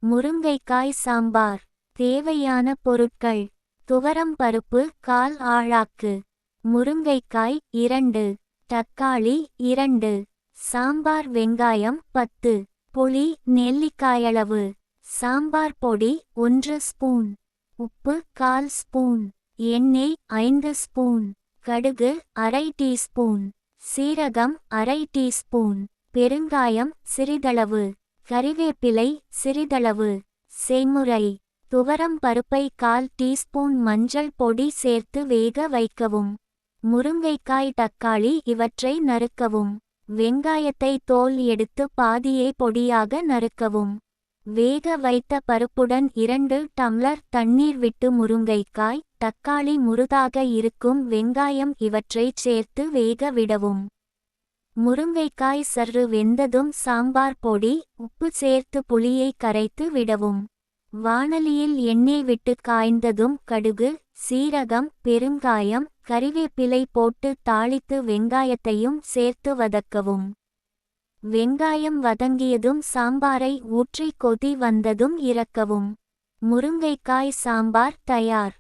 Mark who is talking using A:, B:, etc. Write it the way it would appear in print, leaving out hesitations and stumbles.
A: முருங்கைக்காய் சாம்பார். தேவையான பொருட்கள்: துவரம் பருப்பு கால் ஆழாக்கு, முருங்கைக்காய் 2, தக்காளி 2, சாம்பார் வெங்காயம் 10, புளி நெல்லிக்காயளவு, சாம்பார் பொடி 1 ஸ்பூன், உப்பு 1/4 ஸ்பூன், எண்ணெய் 5 ஸ்பூன், கடுகு அரை டீஸ்பூன், சீரகம் அரை டீஸ்பூன், பெருங்காயம் சிறிதளவு, கறிவேப்பிலை சிறிதளவு. செய்முறை: துவரம் பருப்பை 1/4 டீஸ்பூன் மஞ்சள் பொடி சேர்த்து வேக வைக்கவும். முருங்கைக்காய் தக்காளி இவற்றை நறுக்கவும். வெங்காயத்தை தோல் எடுத்து பாதியை பொடியாக நறுக்கவும். வேக வைத்த பருப்புடன் 2 டம்ளர் தண்ணீர் விட்டு முருங்கைக்காய் தக்காளி முறுதாக இருக்கும் வெங்காயம் இவற்றைச் சேர்த்து வேக விடவும். முருங்கைக்காய் சற்று வெந்ததும் சாம்பார் பொடி உப்பு சேர்த்து புளியை கரைத்து விடவும். வாணலியில் எண்ணெய் விட்டு காய்ந்ததும் கடுகு சீரகம் பெருங்காயம் கறிவேப்பிலை போட்டு தாளித்து வெங்காயத்தையும் சேர்த்து வதக்கவும். வெங்காயம் வதங்கியதும் சாம்பாரை ஊற்றி கொதி வந்ததும் இறக்கவும். முருங்கைக்காய் சாம்பார் தயார்.